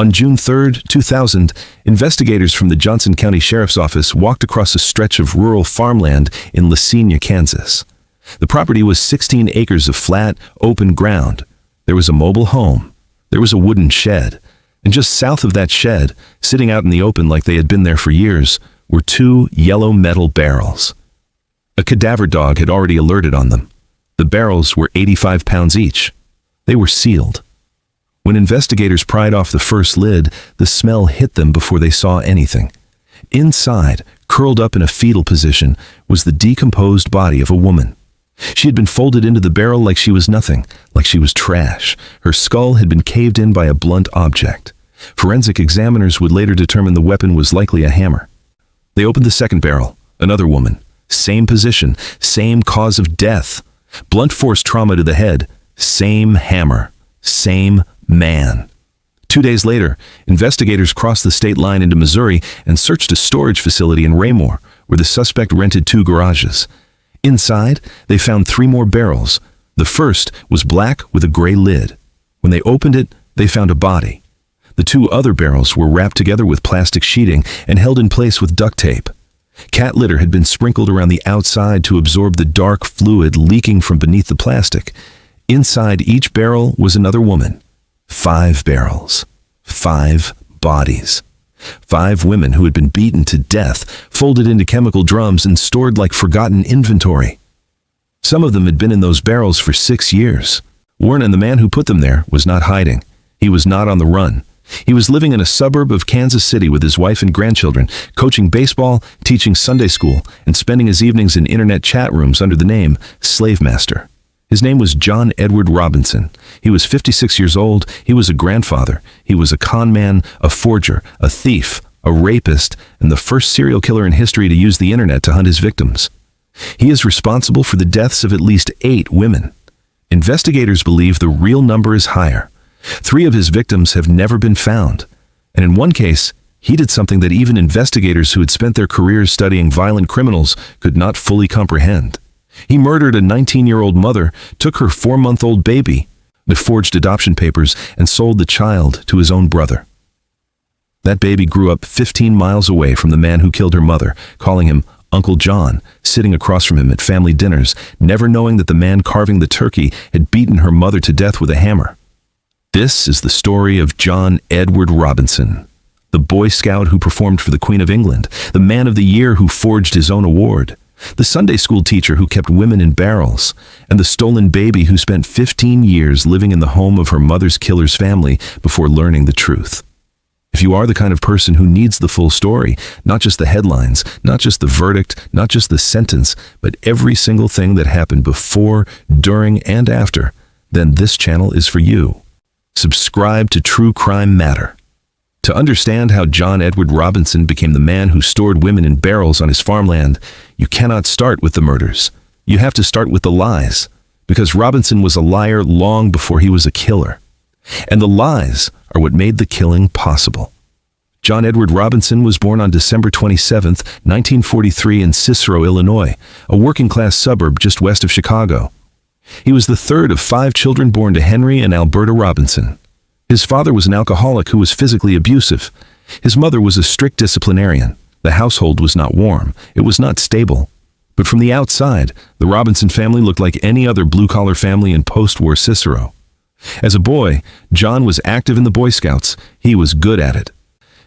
On June 3, 2000, investigators from the Johnson County Sheriff's Office walked across a stretch of rural farmland in Lacenia, Kansas. The property was 16 acres of flat, open ground. There was a mobile home. There was a wooden shed. And just south of that shed, sitting out in the open like they had been there for years, were two yellow metal barrels. A cadaver dog had already alerted on them. The barrels were 85 pounds each. They were sealed. When investigators pried off the first lid, the smell hit them before they saw anything. Inside, curled up in a fetal position, was the decomposed body of a woman. She had been folded into the barrel like she was nothing, like she was trash. Her skull had been caved in by a blunt object. Forensic examiners would later determine the weapon was likely a hammer. They opened the second barrel, another woman. Same position, same cause of death. Blunt force trauma to the head, same hammer, same man. 2 days later, investigators crossed the state line into Missouri and searched a storage facility in Raymore, where the suspect rented 2 garages. Inside, they found 3 more barrels. The first was black with a gray lid. When they opened it, they found a body. The 2 other barrels were wrapped together with plastic sheeting and held in place with duct tape. Cat litter had been sprinkled around the outside to absorb the dark fluid leaking from beneath the plastic. Inside each barrel was another woman. 5 barrels. 5 bodies. 5 women who had been beaten to death, folded into chemical drums and stored like forgotten inventory. Some of them had been in those barrels for 6 years. Warren, and the man who put them there, was not hiding. He was not on the run. He was living in a suburb of Kansas City with his wife and grandchildren, coaching baseball, teaching Sunday school, and spending his evenings in internet chat rooms under the name Slave Master. His name was John Edward Robinson. He was 56 years old. He was a grandfather. He was a con man, a forger, a thief, a rapist, and the first serial killer in history to use the internet to hunt his victims. He is responsible for the deaths of at least 8 women. Investigators believe the real number is higher. 3 of his victims have never been found. And in one case, he did something that even investigators who had spent their careers studying violent criminals could not fully comprehend. He murdered a 19-year-old mother, took her 4-month-old baby, forged adoption papers, and sold the child to his own brother. That baby grew up 15 miles away from the man who killed her mother, calling him Uncle John, sitting across from him at family dinners, never knowing that the man carving the turkey had beaten her mother to death with a hammer. This is the story of John Edward Robinson, the Boy Scout who performed for the Queen of England, the Man of the Year who forged his own award, the Sunday school teacher who kept women in barrels, and the stolen baby who spent 15 years living in the home of her mother's killer's family before learning the truth. If you are the kind of person who needs the full story, not just the headlines, not just the verdict, not just the sentence, but every single thing that happened before, during, and after, then this channel is for you. Subscribe to True Crime Matter. To understand how John Edward Robinson became the man who stored women in barrels on his farmland, you cannot start with the murders. You have to start with the lies, because Robinson was a liar long before he was a killer. And the lies are what made the killing possible. John Edward Robinson was born on December 27, 1943 in Cicero, Illinois, a working-class suburb just west of Chicago. He was the 3rd of 5 children born to Henry and Alberta Robinson. His father was an alcoholic who was physically abusive. His mother was a strict disciplinarian. The household was not warm. It was not stable. But from the outside, the Robinson family looked like any other blue-collar family in post-war Cicero. As a boy, John was active in the Boy Scouts. He was good at it.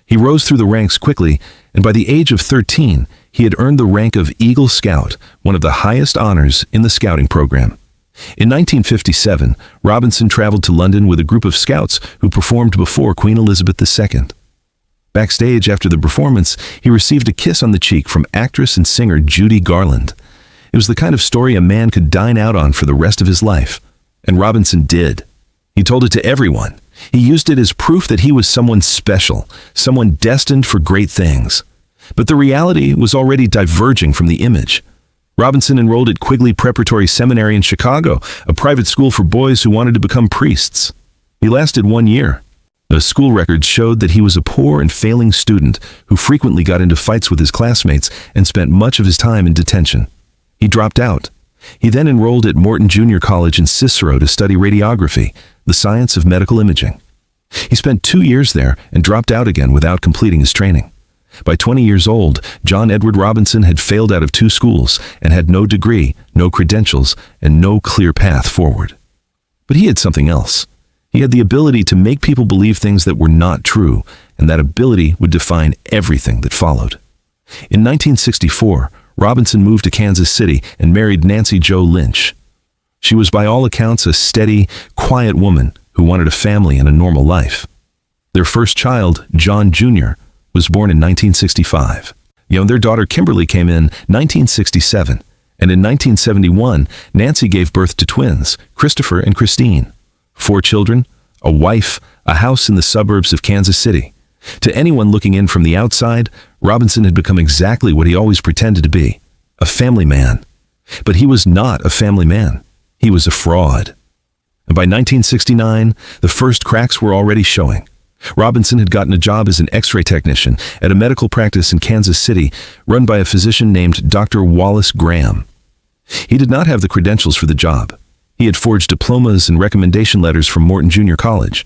He rose through the ranks quickly, and by the age of 13, he had earned the rank of Eagle Scout, one of the highest honors in the scouting program. In 1957, Robinson traveled to London with a group of scouts who performed before Queen Elizabeth II. Backstage after the performance, he received a kiss on the cheek from actress and singer Judy Garland. It was the kind of story a man could dine out on for the rest of his life. And Robinson did. He told it to everyone. He used it as proof that he was someone special, someone destined for great things. But the reality was already diverging from the image. Robinson enrolled at Quigley Preparatory Seminary in Chicago, a private school for boys who wanted to become priests. He lasted 1 year. The school records showed that he was a poor and failing student who frequently got into fights with his classmates and spent much of his time in detention. He dropped out. He then enrolled at Morton Junior College in Cicero to study radiography, the science of medical imaging. He spent 2 years there and dropped out again without completing his training. By 20 years old, John Edward Robinson had failed out of 2 schools and had no degree, no credentials, and no clear path forward. But he had something else. He had the ability to make people believe things that were not true, and that ability would define everything that followed. In 1964, Robinson moved to Kansas City and married Nancy Jo Lynch. She was by all accounts a steady, quiet woman who wanted a family and a normal life. Their first child, John Jr., was born in 1965. Their daughter Kimberly came in 1967, and in 1971, Nancy gave birth to twins, Christopher and Christine. 4 children, a wife, a house in the suburbs of Kansas City. To anyone looking in from the outside, Robinson had become exactly what he always pretended to be, a family man. But he was not a family man. He was a fraud. And by 1969, the first cracks were already showing. Robinson had gotten a job as an X-ray technician at a medical practice in Kansas City run by a physician named Dr. Wallace Graham. He did not have the credentials for the job. He had forged diplomas and recommendation letters from Morton Junior College.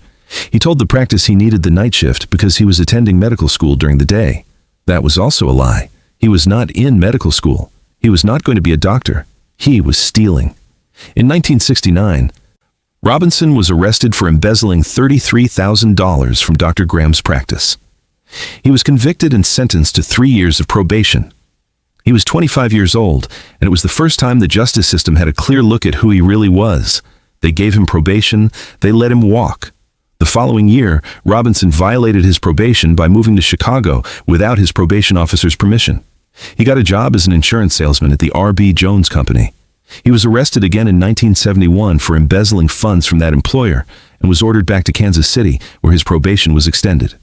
He told the practice he needed the night shift because he was attending medical school during the day. That was also a lie. He was not in medical school. He was not going to be a doctor. He was stealing. In 1969, Robinson was arrested for embezzling $33,000 from Dr. Graham's practice. He was convicted and sentenced to 3 years of probation. He was 25 years old, and it was the first time the justice system had a clear look at who he really was. They gave him probation. They let him walk. The following year, Robinson violated his probation by moving to Chicago without his probation officer's permission. He got a job as an insurance salesman at the R.B. Jones Company. He was arrested again in 1971 for embezzling funds from that employer and was ordered back to Kansas City, where his probation was extended.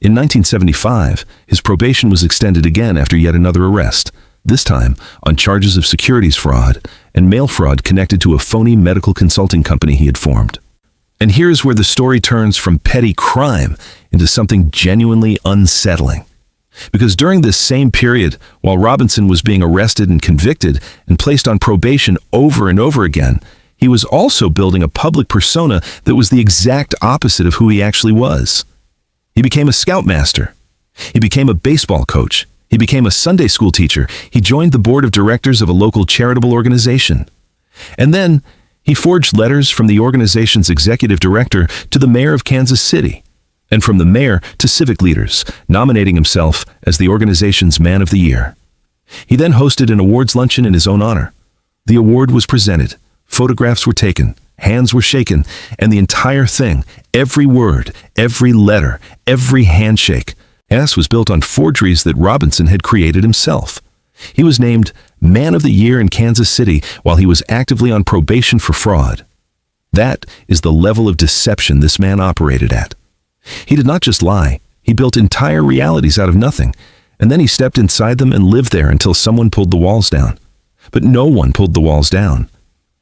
In 1975, his probation was extended again after yet another arrest, this time on charges of securities fraud and mail fraud connected to a phony medical consulting company he had formed. And here's where the story turns from petty crime into something genuinely unsettling. Because during this same period, while Robinson was being arrested and convicted and placed on probation over and over again, he was also building a public persona that was the exact opposite of who he actually was. He became a scoutmaster. He became a baseball coach. He became a Sunday school teacher. He joined the board of directors of a local charitable organization. And then he forged letters from the organization's executive director to the mayor of Kansas City, and from the mayor to civic leaders, nominating himself as the organization's Man of the Year. He then hosted an awards luncheon in his own honor. The award was presented, photographs were taken, hands were shaken, and the entire thing, every word, every letter, every handshake, was built on forgeries that Robinson had created himself. He was named Man of the Year in Kansas City while he was actively on probation for fraud. That is the level of deception this man operated at. He did not just lie, he built entire realities out of nothing, and then he stepped inside them and lived there until someone pulled the walls down. But no one pulled the walls down.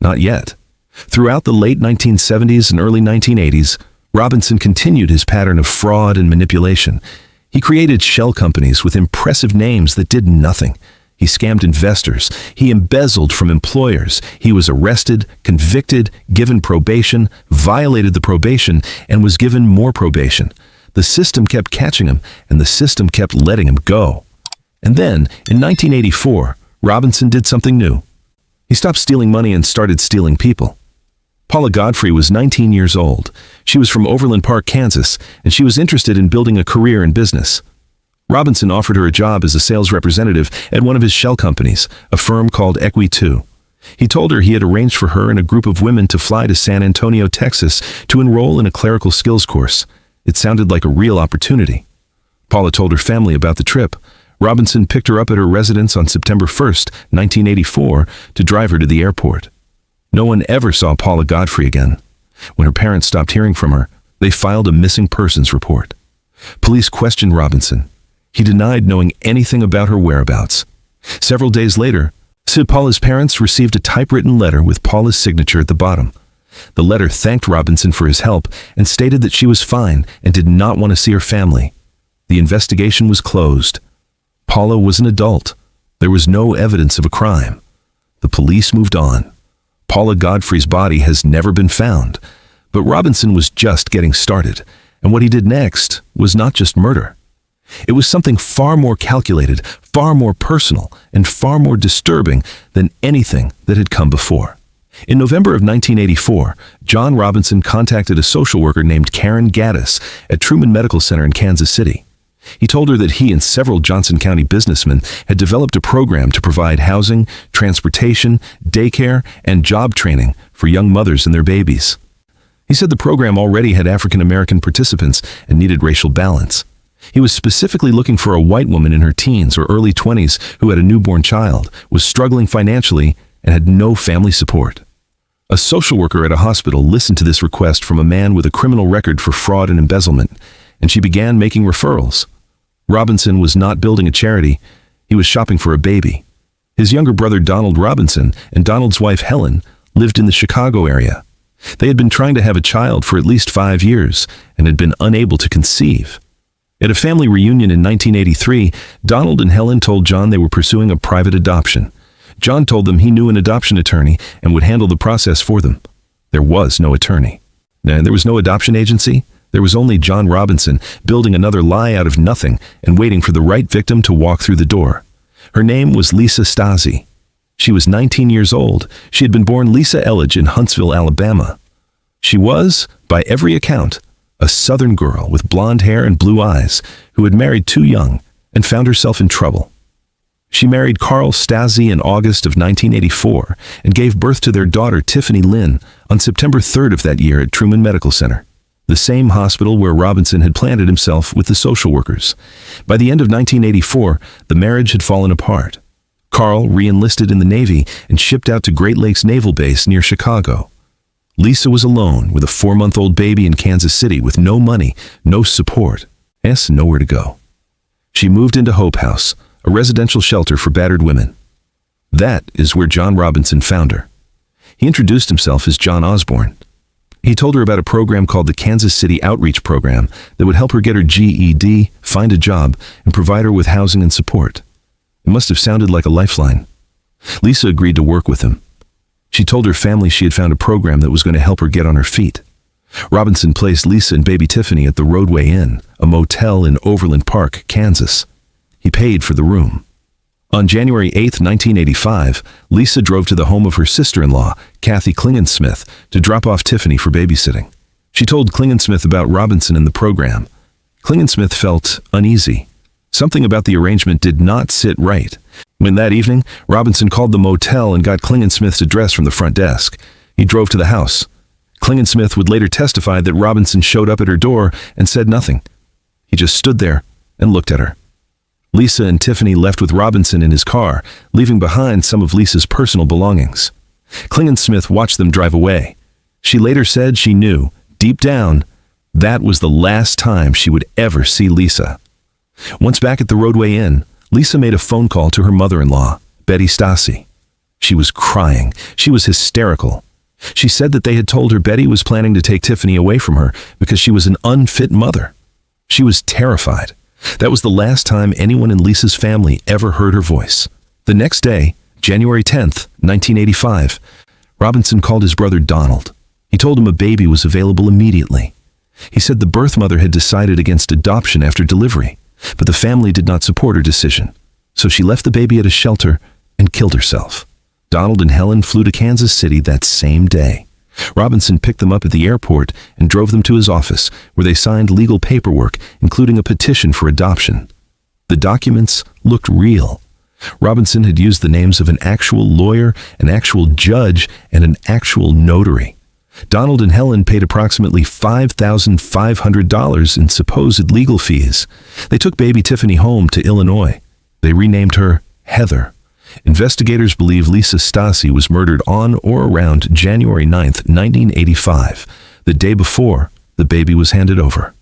Not yet. Throughout the late 1970s and early 1980s, Robinson continued his pattern of fraud and manipulation. He created shell companies with impressive names that did nothing. He scammed investors. He embezzled from employers. He was arrested, convicted, given probation, violated the probation, and was given more probation. The system kept catching him, and the system kept letting him go. And then, in 1984, Robinson did something new. He stopped stealing money and started stealing people. Paula Godfrey was 19 years old. She was from Overland Park, Kansas, and she was interested in building a career in business. Robinson offered her a job as a sales representative at one of his shell companies, a firm called Equi2. He told her he had arranged for her and a group of women to fly to San Antonio, Texas, to enroll in a clerical skills course. It sounded like a real opportunity. Paula told her family about the trip. Robinson picked her up at her residence on September 1st, 1984, to drive her to the airport. No one ever saw Paula Godfrey again. When her parents stopped hearing from her, they filed a missing persons report. Police questioned Robinson. He denied knowing anything about her whereabouts. Several days later, Paula's parents received a typewritten letter with Paula's signature at the bottom. The letter thanked Robinson for his help and stated that she was fine and did not want to see her family. The investigation was closed. Paula was an adult. There was no evidence of a crime. The police moved on. Paula Godfrey's body has never been found, but Robinson was just getting started. And what he did next was not just murder. It was something far more calculated, far more personal, and far more disturbing than anything that had come before. In November of 1984, John Robinson contacted a social worker named Karen Gaddis at Truman Medical Center in Kansas City. He told her that he and several Johnson County businessmen had developed a program to provide housing, transportation, daycare, and job training for young mothers and their babies. He said the program already had African American participants and needed racial balance. He was specifically looking for a white woman in her teens or early 20s who had a newborn child, was struggling financially, and had no family support. A social worker at a hospital listened to this request from a man with a criminal record for fraud and embezzlement, and she began making referrals. Robinson was not building a charity, he was shopping for a baby. His younger brother Donald Robinson and Donald's wife Helen lived in the Chicago area. They had been trying to have a child for at least 5 years and had been unable to conceive. At a family reunion in 1983, Donald and Helen told John they were pursuing a private adoption. John told them he knew an adoption attorney and would handle the process for them. There was no attorney. And there was no adoption agency. There was only John Robinson building another lie out of nothing and waiting for the right victim to walk through the door. Her name was Lisa Stasi. She was 19 years old. She had been born Lisa Elledge in Huntsville, Alabama. She was, by every account, a Southern girl with blonde hair and blue eyes who had married too young and found herself in trouble. She married Carl Stasi in August of 1984 and gave birth to their daughter Tiffany Lynn on September 3rd of that year at Truman Medical Center, the same hospital where Robinson had planted himself with the social workers. By the end of 1984, the marriage had fallen apart. Carl re-enlisted in the Navy and shipped out to Great Lakes Naval Base near Chicago. Lisa was alone with a 4-month-old baby in Kansas City with no money, no support, and nowhere to go. She moved into Hope House, a residential shelter for battered women. That is where John Robinson found her. He introduced himself as John Osborne. He told her about a program called the Kansas City Outreach Program that would help her get her GED, find a job, and provide her with housing and support. It must have sounded like a lifeline. Lisa agreed to work with him. She told her family she had found a program that was going to help her get on her feet. Robinson placed Lisa and baby Tiffany at the Roadway Inn, a motel in Overland Park, Kansas. He paid for the room. On January 8, 1985, Lisa drove to the home of her sister-in-law, Kathy Klingensmith, to drop off Tiffany for babysitting. She told Klingensmith about Robinson and the program. Klingensmith felt uneasy. Something about the arrangement did not sit right. When that evening, Robinson called the motel and got Klingensmith's address from the front desk. He drove to the house. Klingensmith would later testify that Robinson showed up at her door and said nothing. He just stood there and looked at her. Lisa and Tiffany left with Robinson in his car, leaving behind some of Lisa's personal belongings. Klingensmith watched them drive away. She later said she knew, deep down, that was the last time she would ever see Lisa. Once back at the Roadway Inn, Lisa made a phone call to her mother-in-law, Betty Stasi. She was crying. She was hysterical. She said that they had told her Betty was planning to take Tiffany away from her because she was an unfit mother. She was terrified. That was the last time anyone in Lisa's family ever heard her voice. The next day, January 10th, 1985, Robinson called his brother Donald. He told him a baby was available immediately. He said the birth mother had decided against adoption after delivery, but the family did not support her decision. So she left the baby at a shelter and killed herself. Donald and Helen flew to Kansas City that same day. Robinson picked them up at the airport and drove them to his office, where they signed legal paperwork, including a petition for adoption. The documents looked real. Robinson had used the names of an actual lawyer, an actual judge, and an actual notary. Donald and Helen paid approximately $5,500 in supposed legal fees. They took baby Tiffany home to Illinois. They renamed her Heather. Investigators believe Lisa Stasi was murdered on or around January 9th, 1985, the day before the baby was handed over.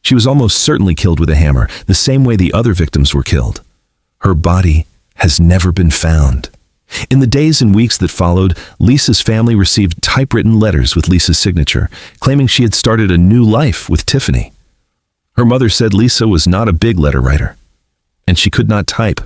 She was almost certainly killed with a hammer, the same way the other victims were killed. Her body has never been found. In the days and weeks that followed, Lisa's family received typewritten letters with Lisa's signature, claiming she had started a new life with Tiffany. Her mother said Lisa was not a big letter writer, and she could not type.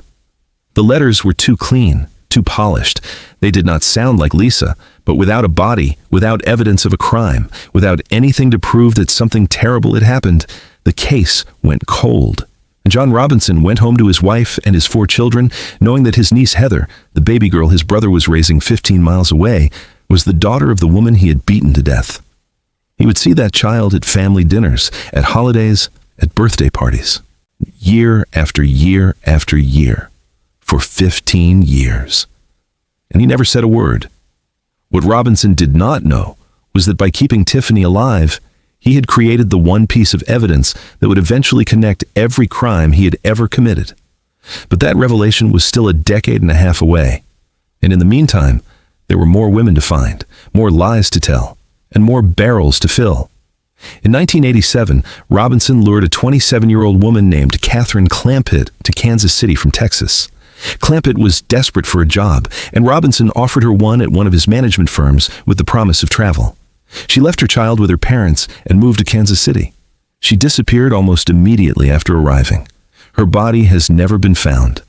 The letters were too clean, too polished. They did not sound like Lisa, but without a body, without evidence of a crime, without anything to prove that something terrible had happened, the case went cold. And John Robinson went home to his wife and his 4 children, knowing that his niece Heather, the baby girl his brother was raising 15 miles away, was the daughter of the woman he had beaten to death. He would see that child at family dinners, at holidays, at birthday parties, year after year after year, for 15 years. And he never said a word. What Robinson did not know was that by keeping Tiffany alive, he had created the one piece of evidence that would eventually connect every crime he had ever committed. But that revelation was still a decade and a half away. And in the meantime, there were more women to find, more lies to tell, and more barrels to fill. In 1987, Robinson lured a 27-year-old woman named Catherine Clampett to Kansas City from Texas. Clampett was desperate for a job, and Robinson offered her one at one of his management firms with the promise of travel. She left her child with her parents and moved to Kansas City. She disappeared almost immediately after arriving. Her body has never been found.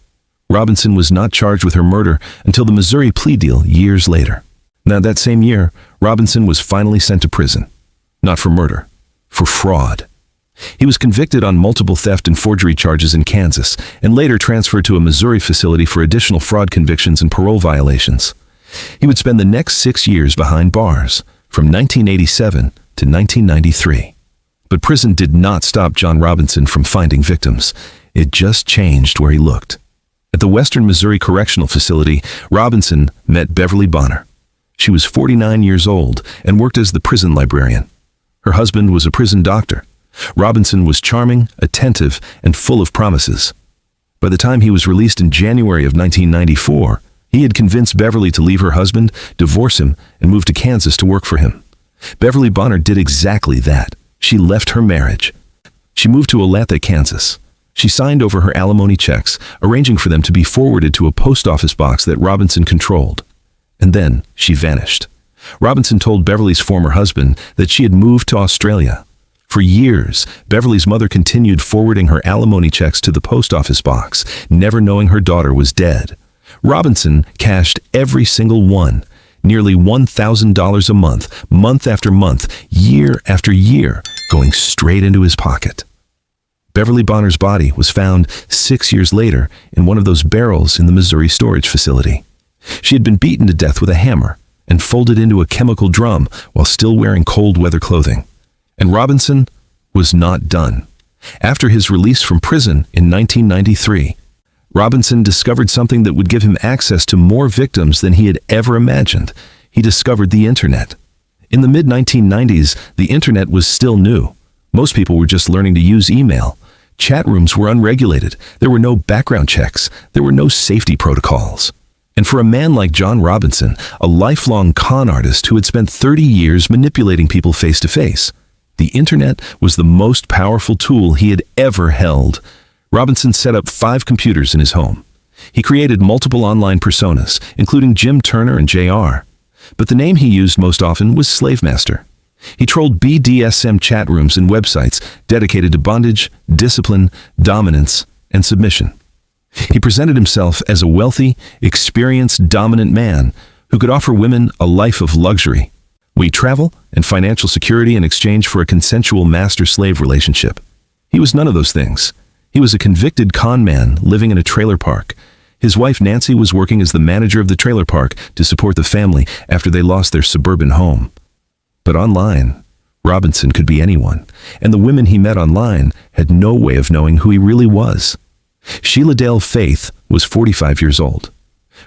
Robinson was not charged with her murder until the Missouri plea deal years later. Now, that same year, Robinson was finally sent to prison. Not for murder, for fraud. He was convicted on multiple theft and forgery charges in Kansas, and later transferred to a Missouri facility for additional fraud convictions and parole violations. He would spend the next 6 years behind bars, from 1987 to 1993. But prison did not stop John Robinson from finding victims. It just changed where he looked. At the Western Missouri Correctional Facility, Robinson met Beverly Bonner. She was 49 years old and worked as the prison librarian. Her husband was a prison doctor. Robinson was charming, attentive, and full of promises. By the time he was released in January of 1994, he had convinced Beverly to leave her husband, divorce him, and move to Kansas to work for him. Beverly Bonner did exactly that. She left her marriage. She moved to Olathe, Kansas. She signed over her alimony checks, arranging for them to be forwarded to a post office box that Robinson controlled. And then she vanished. Robinson told Beverly's former husband that she had moved to Australia. For years, Beverly's mother continued forwarding her alimony checks to the post office box, never knowing her daughter was dead. Robinson cashed every single one, nearly $1,000 a month, month after month, year after year, going straight into his pocket. Beverly Bonner's body was found 6 years later in one of those barrels in the Missouri storage facility. She had been beaten to death with a hammer and folded into a chemical drum while still wearing cold weather clothing. And Robinson was not done. After his release from prison in 1993, Robinson discovered something that would give him access to more victims than he had ever imagined. He discovered the internet. In the mid-1990s, the internet was still new. Most people were just learning to use email. Chat rooms were unregulated. There were no background checks. There were no safety protocols. And for a man like John Robinson, a lifelong con artist who had spent 30 years manipulating people face to face, the internet was the most powerful tool he had ever held. Robinson set up 5 computers in his home. He created multiple online personas, including Jim Turner and JR. But the name he used most often was Slave Master. He trolled BDSM chat rooms and websites dedicated to bondage, discipline, dominance, and submission. He presented himself as a wealthy, experienced, dominant man who could offer women a life of luxury, travel, and financial security in exchange for a consensual master-slave relationship. He was none of those things. He was a convicted con man living in a trailer park. His wife Nancy was working as the manager of the trailer park to support the family after they lost their suburban home. But online, Robinson could be anyone, and the women he met online had no way of knowing who he really was. Sheila Dale Faith was 45 years old.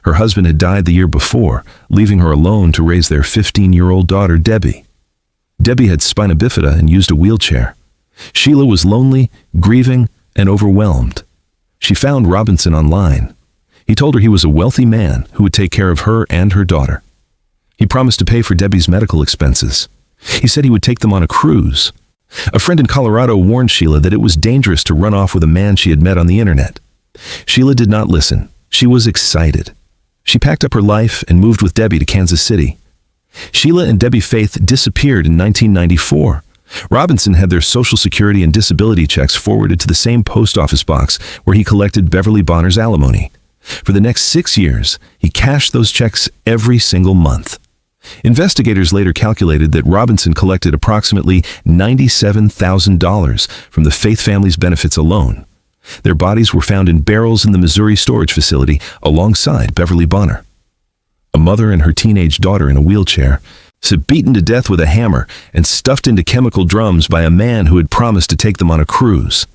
Her husband had died the year before, leaving her alone to raise their 15-year-old daughter, Debbie. Debbie had spina bifida and used a wheelchair. Sheila was lonely, grieving, and overwhelmed. She found Robinson online. He told her he was a wealthy man who would take care of her and her daughter. He promised to pay for Debbie's medical expenses. He said he would take them on a cruise. A friend in Colorado warned Sheila that it was dangerous to run off with a man she had met on the internet. Sheila did not listen. She was excited. She packed up her life and moved with Debbie to Kansas City. Sheila and Debbie Faith disappeared in 1994. Robinson had their Social Security and disability checks forwarded to the same post office box where he collected Beverly Bonner's alimony. For the next 6 years, he cashed those checks every single month. Investigators later calculated that Robinson collected approximately $97,000 from the Faith family's benefits alone. Their bodies were found in barrels in the Missouri storage facility alongside Beverly Bonner. A mother and her teenage daughter in a wheelchair, beaten to death with a hammer and stuffed into chemical drums by a man who had promised to take them on a cruise.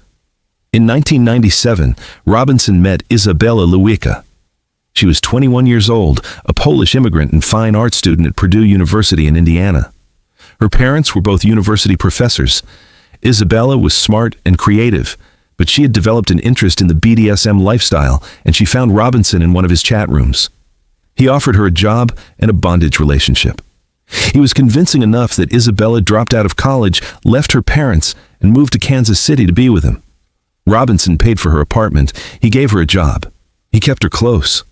In 1997, Robinson met Izabela Lewica. She was 21 years old, a Polish immigrant and fine art student at Purdue University in Indiana. Her parents were both university professors. Izabela was smart and creative, but she had developed an interest in the BDSM lifestyle, and she found Robinson in one of his chat rooms. He offered her a job and a bondage relationship. He was convincing enough that Izabela dropped out of college, left her parents, and moved to Kansas City to be with him. Robinson paid for her apartment. He gave her a job. He kept her close.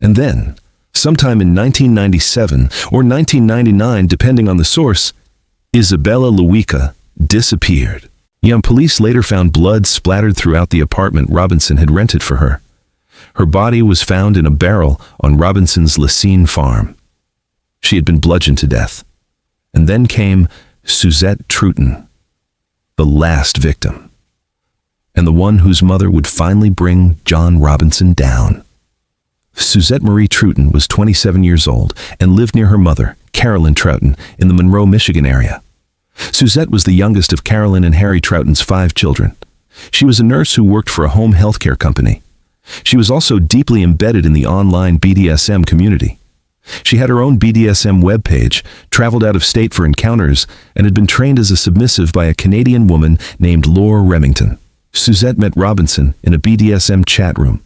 And then, sometime in 1997 or 1999, depending on the source, Izabela Lewica disappeared. Police later found blood splattered throughout the apartment Robinson had rented for her. Her body was found in a barrel on Robinson's Lacine farm. She had been bludgeoned to death. And then came Suzette Truton, the last victim, and the one whose mother would finally bring John Robinson down. Suzette Marie Truton was 27 years old and lived near her mother, Carolyn Trouton, in the Monroe, Michigan area. Suzette was the youngest of Carolyn and Harry Trouton's 5 children. She was a nurse who worked for a home health care company. She was also deeply embedded in the online BDSM community. She had her own BDSM webpage, traveled out of state for encounters, and had been trained as a submissive by a Canadian woman named Laura Remington. Suzette met Robinson in a BDSM chat room.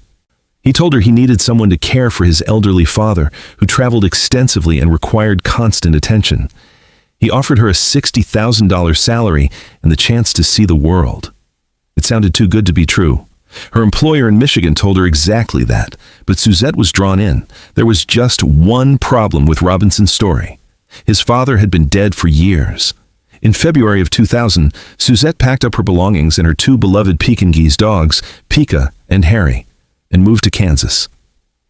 He told her he needed someone to care for his elderly father, who traveled extensively and required constant attention. He offered her a $60,000 salary and the chance to see the world. It sounded too good to be true. Her employer in Michigan told her exactly that, but Suzette was drawn in. There was just one problem with Robinson's story. His father had been dead for years. In February of 2000, Suzette packed up her belongings and her 2 beloved Pekingese dogs, Pika and Harry, and moved to Kansas.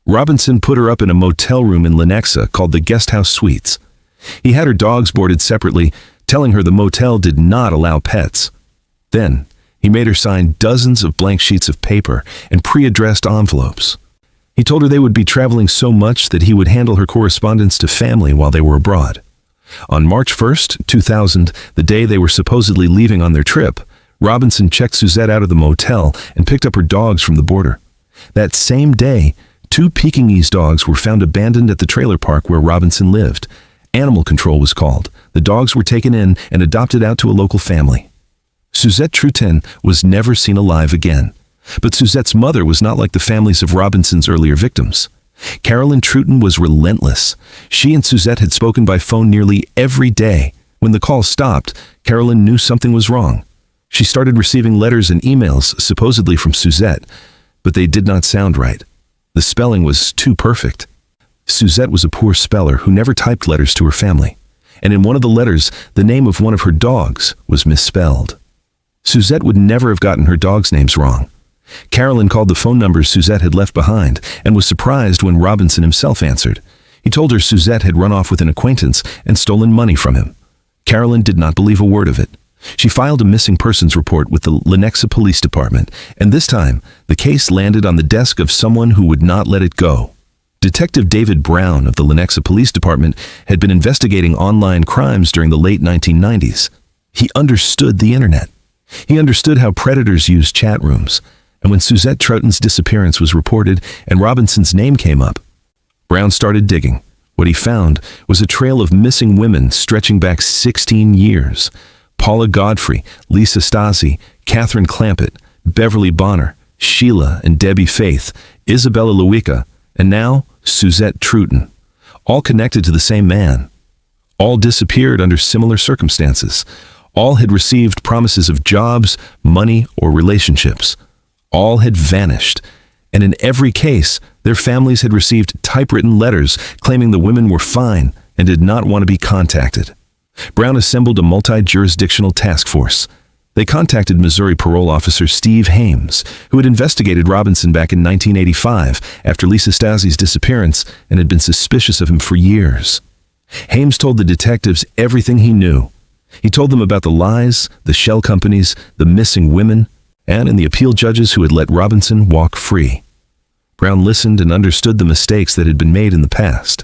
Robinson put her up in a motel room in Lenexa called the Guest House Suites. He had her dogs boarded separately, telling her the motel did not allow pets. Then, he made her sign dozens of blank sheets of paper and pre-addressed envelopes. He told her they would be traveling so much that he would handle her correspondence to family while they were abroad. On March 1st, 2000, the day they were supposedly leaving on their trip, Robinson checked Suzette out of the motel and picked up her dogs from the border. That same day, 2 Pekingese dogs were found abandoned at the trailer park where Robinson lived. Animal control was called. The dogs were taken in and adopted out to a local family. Suzette Truton was never seen alive again. But Suzette's mother was not like the families of Robinson's earlier victims. Carolyn Truton was relentless. She and Suzette had spoken by phone nearly every day. When the call stopped, Carolyn knew something was wrong. She started receiving letters and emails, supposedly from Suzette, but they did not sound right. The spelling was too perfect. Suzette was a poor speller who never typed letters to her family, and in one of the letters, the name of one of her dogs was misspelled. Suzette would never have gotten her dogs' names wrong. Carolyn called the phone numbers Suzette had left behind and was surprised when Robinson himself answered. He told her Suzette had run off with an acquaintance and stolen money from him. Carolyn did not believe a word of it. She filed a missing persons report with the Lenexa Police Department, and this time, the case landed on the desk of someone who would not let it go. Detective David Brown of the Lenexa Police Department had been investigating online crimes during the late 1990s. He understood the internet. He understood how predators used chat rooms, and when Suzette Truton's disappearance was reported and Robinson's name came up, Brown started digging. What he found was a trail of missing women stretching back 16 years. Paula Godfrey, Lisa Stasi, Catherine Clampett, Beverly Bonner, Sheila and Debbie Faith, Izabela Lewica, and now Suzette Truton, all connected to the same man. All disappeared under similar circumstances. All had received promises of jobs, money, or relationships. All had vanished, and in every case, their families had received typewritten letters claiming the women were fine and did not want to be contacted. Brown assembled a multi-jurisdictional task force. They contacted Missouri parole officer Steve Hames, who had investigated Robinson back in 1985 after Lisa Stassi's disappearance and had been suspicious of him for years. Hames told the detectives everything he knew. He told them about the lies, the shell companies, the missing women, and the appeal judges who had let Robinson walk free. Brown listened and understood the mistakes that had been made in the past.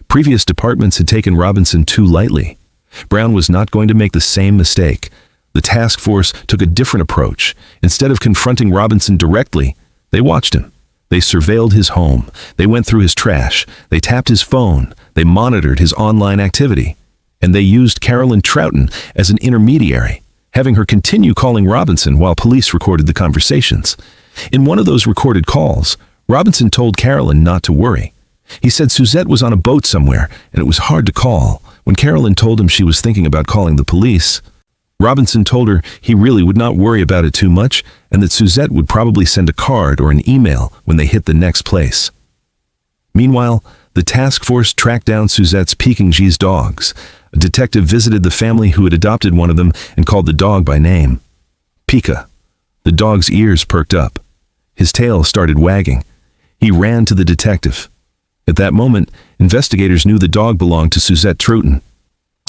Previous departments had taken Robinson too lightly. Brown was not going to make the same mistake. The task force took a different approach. Instead of confronting Robinson directly, they watched him. They surveilled his home. They went through his trash. They tapped his phone. They monitored his online activity. And they used Carolyn Troughton as an intermediary, having her continue calling Robinson while police recorded the conversations. In one of those recorded calls, Robinson told Carolyn not to worry. He said Suzette was on a boat somewhere, and it was hard to call. When Carolyn told him she was thinking about calling the police, Robinson told her he really would not worry about it too much, and that Suzette would probably send a card or an email when they hit the next place. Meanwhile, the task force tracked down Suzette's Pekingese dogs. A detective visited the family who had adopted one of them and called the dog by name. Pika. The dog's ears perked up. His tail started wagging. He ran to the detective. At that moment, investigators knew the dog belonged to Suzette Troughton.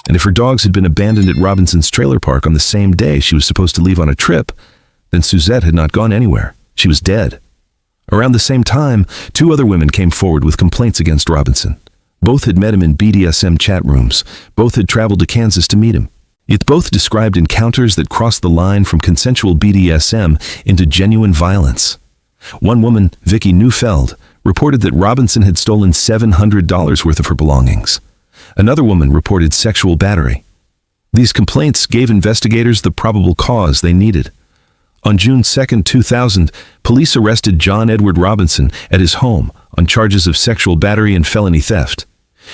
And if her dogs had been abandoned at Robinson's trailer park on the same day she was supposed to leave on a trip, then Suzette had not gone anywhere. She was dead. Around the same time, 2 other women came forward with complaints against Robinson. Both had met him in BDSM chat rooms. Both had traveled to Kansas to meet him. Yet both described encounters that crossed the line from consensual BDSM into genuine violence. One woman, Vicky Neufeld, reported that Robinson had stolen $700 worth of her belongings. Another woman reported sexual battery. These complaints gave investigators the probable cause they needed. On June 2, 2000, police arrested John Edward Robinson at his home on charges of sexual battery and felony theft.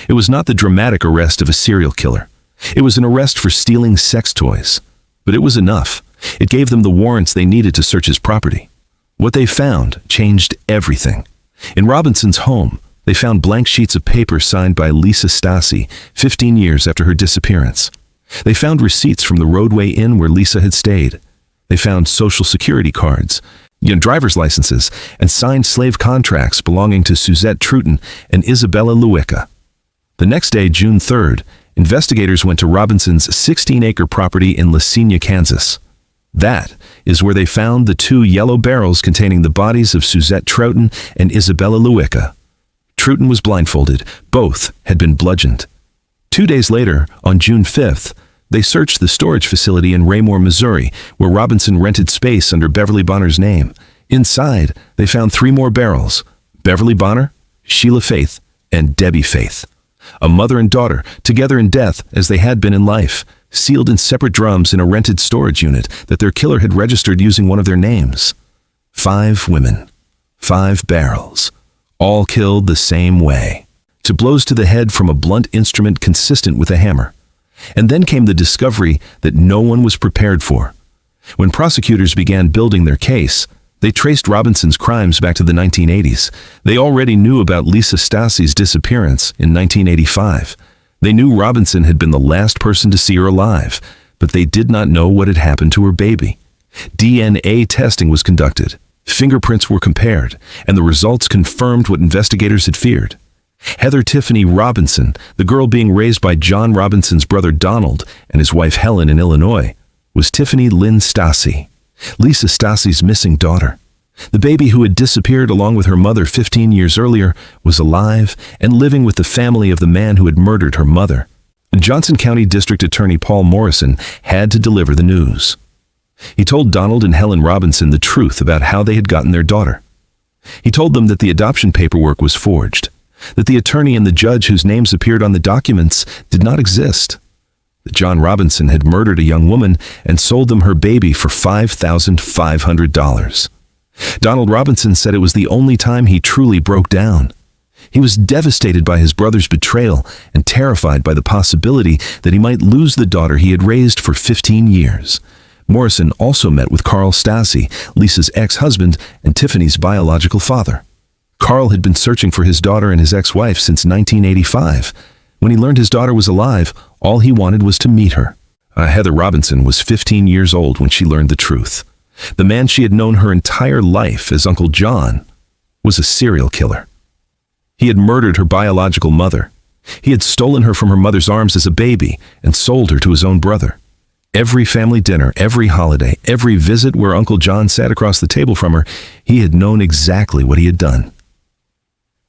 It was not the dramatic arrest of a serial killer. It was an arrest for stealing sex toys. But it was enough. It gave them the warrants they needed to search his property. What they found changed everything. In Robinson's home, they found blank sheets of paper signed by Lisa Stassi 15 years after her disappearance. They found receipts from the Roadway Inn where Lisa had stayed. They found social security cards, driver's licenses, and signed slave contracts belonging to Suzette Troughton and Isabella Luica. The next day, June 3rd, investigators went to Robinson's 16-acre property in Lasenia, Kansas. That is where they found the 2 yellow barrels containing the bodies of Suzette Troughton and Isabella Luica. Troughton was blindfolded. Both had been bludgeoned. 2 days later, on June 5th, they searched the storage facility in Raymore, Missouri, where Robinson rented space under Beverly Bonner's name. Inside, they found 3 more barrels: Beverly Bonner, Sheila Faith, and Debbie Faith. A mother and daughter, together in death as they had been in life, sealed in separate drums in a rented storage unit that their killer had registered using one of their names. 5 women, 5 barrels, all killed the same way, to blows to the head from a blunt instrument consistent with a hammer. And then came the discovery that no one was prepared for. When prosecutors began building their case, they traced Robinson's crimes back to the 1980s. They already knew about Lisa Stassi's disappearance in 1985. They knew Robinson had been the last person to see her alive, but they did not know what had happened to her baby. DNA testing was conducted. Fingerprints were compared, and the results confirmed what investigators had feared. Heather Tiffany Robinson, the girl being raised by John Robinson's brother Donald and his wife Helen in Illinois, was Tiffany Lynn Stassi, Lisa Stassi's missing daughter. The baby who had disappeared along with her mother 15 years earlier was alive and living with the family of the man who had murdered her mother. Johnson County District Attorney Paul Morrison had to deliver the news. He told Donald and Helen Robinson the truth about how they had gotten their daughter. He told them that the adoption paperwork was forged, that the attorney and the judge whose names appeared on the documents did not exist, that John Robinson had murdered a young woman and sold them her baby for $5,500. Donald Robinson said it was the only time he truly broke down. He was devastated by his brother's betrayal and terrified by the possibility that he might lose the daughter he had raised for 15 years. Morrison also met with Carl Stassi, Lisa's ex-husband and Tiffany's biological father. Carl had been searching for his daughter and his ex-wife since 1985. When he learned his daughter was alive, all he wanted was to meet her. Heather Robinson was 15 years old when she learned the truth. The man she had known her entire life as Uncle John was a serial killer. He had murdered her biological mother. He had stolen her from her mother's arms as a baby and sold her to his own brother. Every family dinner, every holiday, every visit where Uncle John sat across the table from her, he had known exactly what he had done.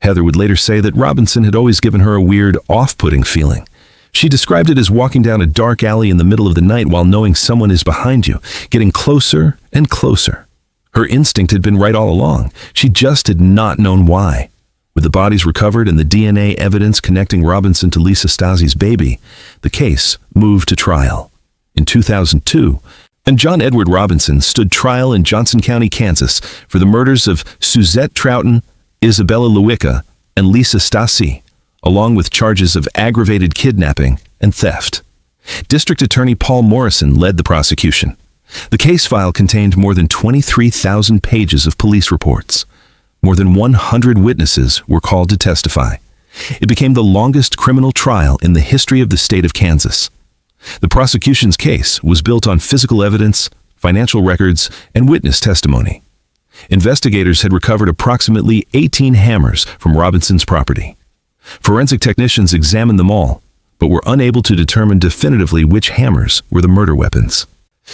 Heather would later say that Robinson had always given her a weird, off-putting feeling. She described it as walking down a dark alley in the middle of the night while knowing someone is behind you, getting closer and closer. Her instinct had been right all along. She just had not known why. With the bodies recovered and the DNA evidence connecting Robinson to Lisa Stasi's baby, the case moved to trial. In 2002, and John Edward Robinson stood trial in Johnson County, Kansas, for the murders of Suzette Troughton, Isabella Lewicka, and Lisa Stasi, along with charges of aggravated kidnapping and theft. District Attorney Paul Morrison led the prosecution. The case file contained more than 23,000 pages of police reports. More than 100 witnesses were called to testify. It became the longest criminal trial in the history of the state of Kansas. The prosecution's case was built on physical evidence, financial records, and witness testimony. Investigators had recovered approximately 18 hammers from Robinson's property. Forensic technicians examined them all, but were unable to determine definitively which hammers were the murder weapons.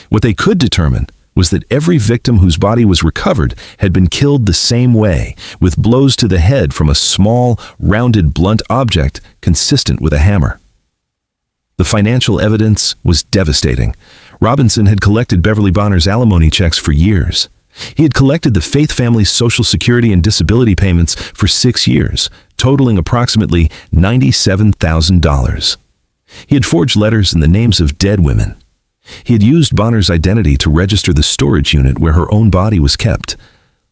What they could determine was that every victim whose body was recovered had been killed the same way, with blows to the head from a small, rounded, blunt object consistent with a hammer. The financial evidence was devastating. Robinson had collected Beverly Bonner's alimony checks for years. He had collected the Faith family's Social Security and disability payments for 6 years, totaling approximately $97,000. He had forged letters in the names of dead women. He had used Bonner's identity to register the storage unit where her own body was kept.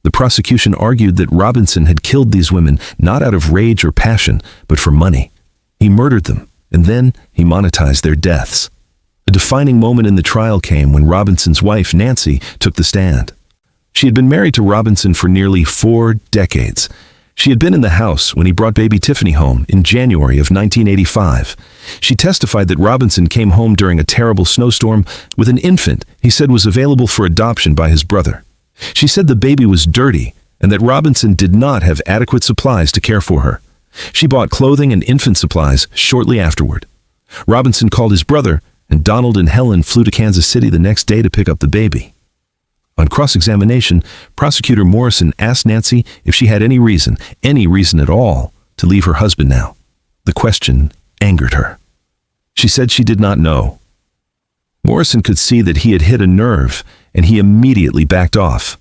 The prosecution argued that Robinson had killed these women not out of rage or passion, but for money. He murdered them, and then he monetized their deaths. A defining moment in the trial came when Robinson's wife, Nancy, took the stand. She had been married to Robinson for nearly 4 decades. She had been in the house when he brought baby Tiffany home in January of 1985. She testified that Robinson came home during a terrible snowstorm with an infant he said was available for adoption by his brother. She said the baby was dirty and that Robinson did not have adequate supplies to care for her. She bought clothing and infant supplies shortly afterward. Robinson called his brother, and Donald and Helen flew to Kansas City the next day to pick up the baby. On cross-examination, Prosecutor Morrison asked Nancy if she had any reason at all, to leave her husband now. The question angered her. She said she did not know. Morrison could see that he had hit a nerve, and he immediately backed off.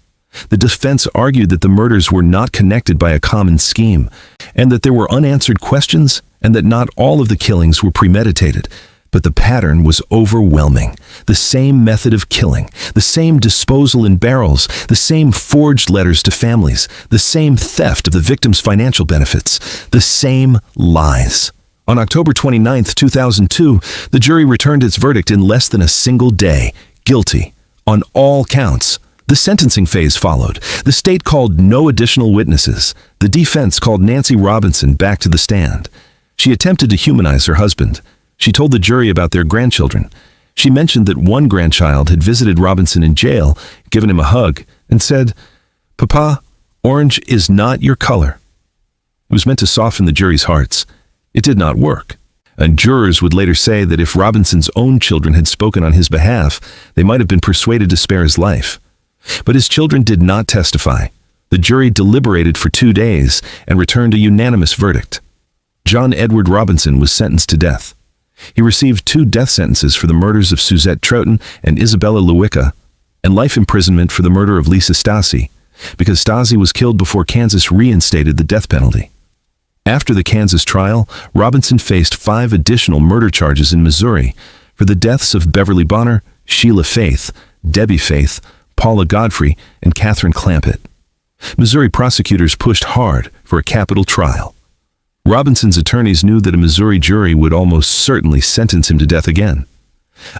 The defense argued that the murders were not connected by a common scheme, and that there were unanswered questions, and that not all of the killings were premeditated. But the pattern was overwhelming. The same method of killing, the same disposal in barrels, the same forged letters to families, the same theft of the victim's financial benefits, the same lies. On October 29, 2002, the jury returned its verdict in less than a single day, guilty, on all counts. The sentencing phase followed. The state called no additional witnesses. The defense called Nancy Robinson back to the stand. She attempted to humanize her husband. She told the jury about their grandchildren. She mentioned that one grandchild had visited Robinson in jail, given him a hug, and said, "Papa, orange is not your color." It was meant to soften the jury's hearts. It did not work. And jurors would later say that if Robinson's own children had spoken on his behalf, they might have been persuaded to spare his life. But his children did not testify. The jury deliberated for 2 days and returned a unanimous verdict. John Edward Robinson was sentenced to death. He received 2 death sentences for the murders of Suzette Troughton and Isabella Lewicka, and life imprisonment for the murder of Lisa Stasi, because Stasi was killed before Kansas reinstated the death penalty. After the Kansas trial, Robinson faced 5 additional murder charges in Missouri for the deaths of Beverly Bonner, Sheila Faith, Debbie Faith, Paula Godfrey, and Catherine Clampett. Missouri prosecutors pushed hard for a capital trial. Robinson's attorneys knew that a Missouri jury would almost certainly sentence him to death again.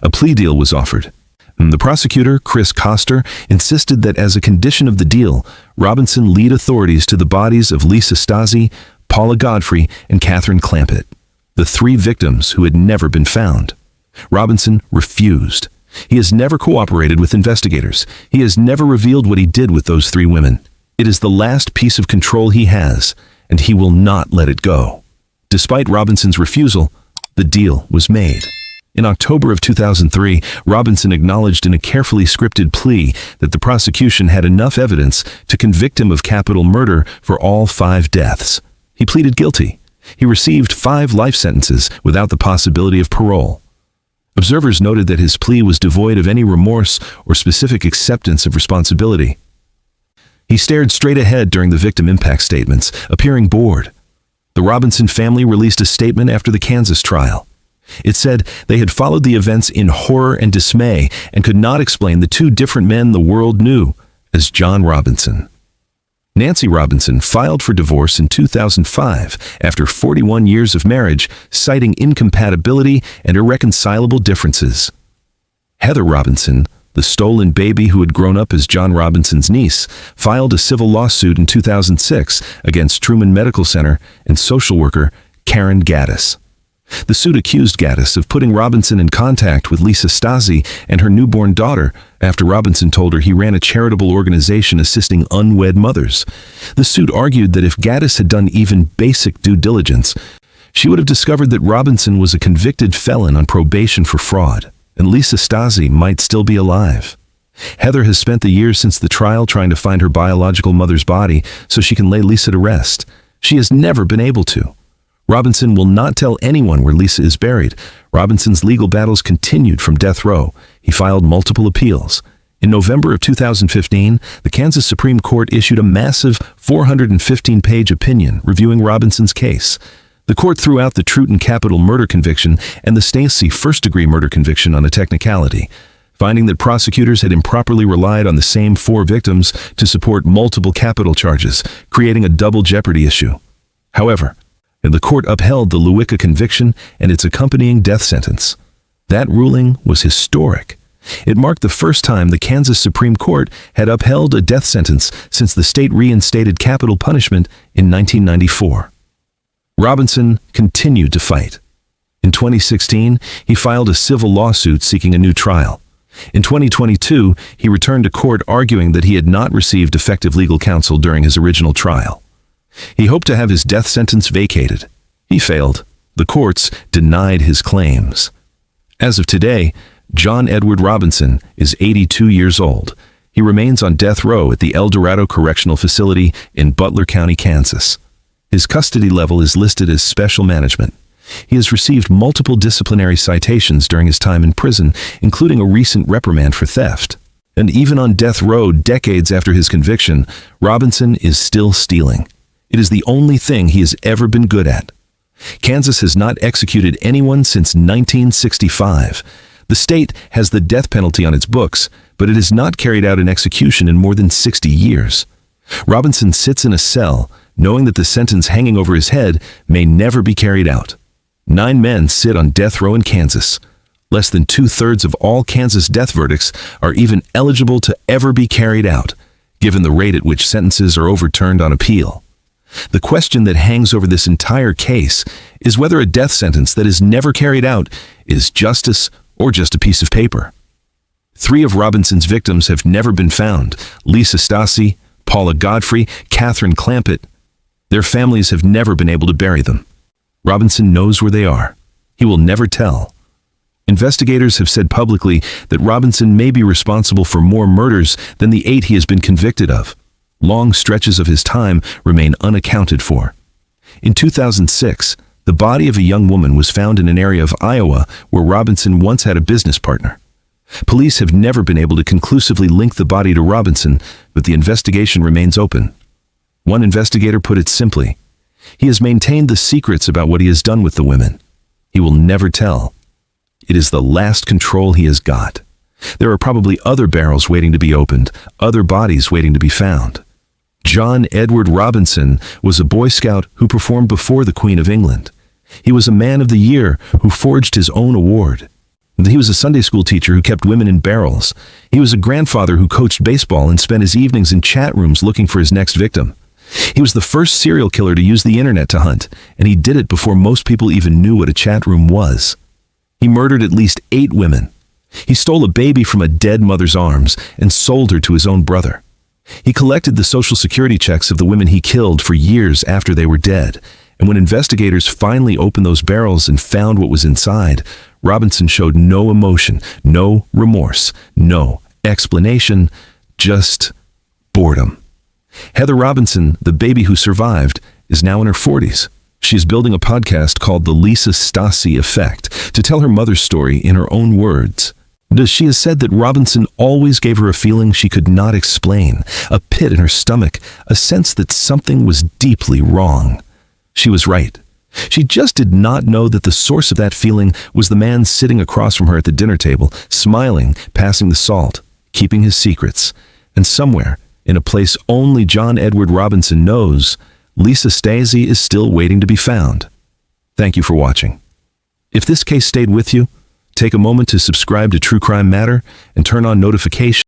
A plea deal was offered. The prosecutor, Chris Koster, insisted that as a condition of the deal, Robinson lead authorities to the bodies of Lisa Stasi, Paula Godfrey, and Catherine Clampett, the 3 victims who had never been found. Robinson refused. He has never cooperated with investigators. He has never revealed what he did with those 3 women. It is the last piece of control he has, and he will not let it go. Despite Robinson's refusal, the deal was made. In October of 2003, Robinson acknowledged in a carefully scripted plea that the prosecution had enough evidence to convict him of capital murder for all 5 deaths. He pleaded guilty. He received 5 life sentences without the possibility of parole. Observers noted that his plea was devoid of any remorse or specific acceptance of responsibility. He stared straight ahead during the victim impact statements, appearing bored. The Robinson family released a statement after the Kansas trial. It said they had followed the events in horror and dismay and could not explain the 2 different men the world knew as John Robinson. Nancy Robinson filed for divorce in 2005 after 41 years of marriage, citing incompatibility and irreconcilable differences. Heather Robinson, the stolen baby who had grown up as John Robinson's niece, filed a civil lawsuit in 2006 against Truman Medical Center and social worker Karen Gaddis. The suit accused Gaddis of putting Robinson in contact with Lisa Stasi and her newborn daughter after Robinson told her he ran a charitable organization assisting unwed mothers. The suit argued that if Gaddis had done even basic due diligence, she would have discovered that Robinson was a convicted felon on probation for fraud, and Lisa Stasi might still be alive. Heather has spent the years since the trial trying to find her biological mother's body so she can lay Lisa to rest. She has never been able to. Robinson will not tell anyone where Lisa is buried. Robinson's legal battles continued from death row. He filed multiple appeals. In November of 2015, the Kansas Supreme Court issued a massive 415-page opinion reviewing Robinson's case. The court threw out the Truton capital murder conviction and the Stacey first-degree murder conviction on a technicality, finding that prosecutors had improperly relied on the same 4 victims to support multiple capital charges, creating a double jeopardy issue. However, the court upheld the Lewicka conviction and its accompanying death sentence. That ruling was historic. It marked the first time the Kansas Supreme Court had upheld a death sentence since the state reinstated capital punishment in 1994. Robinson continued to fight. In 2016, he filed a civil lawsuit seeking a new trial. In 2022, he returned to court arguing that he had not received effective legal counsel during his original trial. He hoped to have his death sentence vacated. He failed. The courts denied his claims. As of today, John Edward Robinson is 82 years old. He remains on death row at the El Dorado Correctional Facility in Butler County, Kansas. His custody level is listed as special management. He has received multiple disciplinary citations during his time in prison, including a recent reprimand for theft. And even on death row decades after his conviction, Robinson is still stealing. It is the only thing he has ever been good at. Kansas has not executed anyone since 1965. The state has the death penalty on its books, but it has not carried out an execution in more than 60 years. Robinson sits in a cell, knowing that the sentence hanging over his head may never be carried out. 9 men sit on death row in Kansas. Less than 2/3 of all Kansas death verdicts are even eligible to ever be carried out, given the rate at which sentences are overturned on appeal. The question that hangs over this entire case is whether a death sentence that is never carried out is justice or just a piece of paper. 3 of Robinson's victims have never been found: Lisa Stasi, Paula Godfrey, Catherine Clampett. Their families have never been able to bury them. Robinson knows where they are. He will never tell. Investigators have said publicly that Robinson may be responsible for more murders than the 8 he has been convicted of. Long stretches of his time remain unaccounted for. In 2006, the body of a young woman was found in an area of Iowa where Robinson once had a business partner. Police have never been able to conclusively link the body to Robinson, but the investigation remains open. One investigator put it simply: he has maintained the secrets about what he has done with the women. He will never tell. It is the last control he has got. There are probably other barrels waiting to be opened, other bodies waiting to be found. John Edward Robinson was a Boy Scout who performed before the Queen of England. He was a Man of the Year who forged his own award. He was a Sunday school teacher who kept women in barrels. He was a grandfather who coached baseball and spent his evenings in chat rooms looking for his next victim. He was the first serial killer to use the internet to hunt, and he did it before most people even knew what a chat room was. He murdered at least 8 women. He stole a baby from a dead mother's arms and sold her to his own brother. He collected the social security checks of the women he killed for years after they were dead. And when investigators finally opened those barrels and found what was inside, Robinson showed no emotion, no remorse, no explanation, just boredom. Heather Robinson, the baby who survived, is now in her 40s. She is building a podcast called The Lisa Stasi Effect to tell her mother's story in her own words. She has said that Robinson always gave her a feeling she could not explain, a pit in her stomach, a sense that something was deeply wrong. She was right. She just did not know that the source of that feeling was the man sitting across from her at the dinner table, smiling, passing the salt, keeping his secrets. And somewhere, in a place only John Edward Robinson knows, Lisa Stasi is still waiting to be found. Thank you for watching. If this case stayed with you, take a moment to subscribe to True Crime Matter and turn on notifications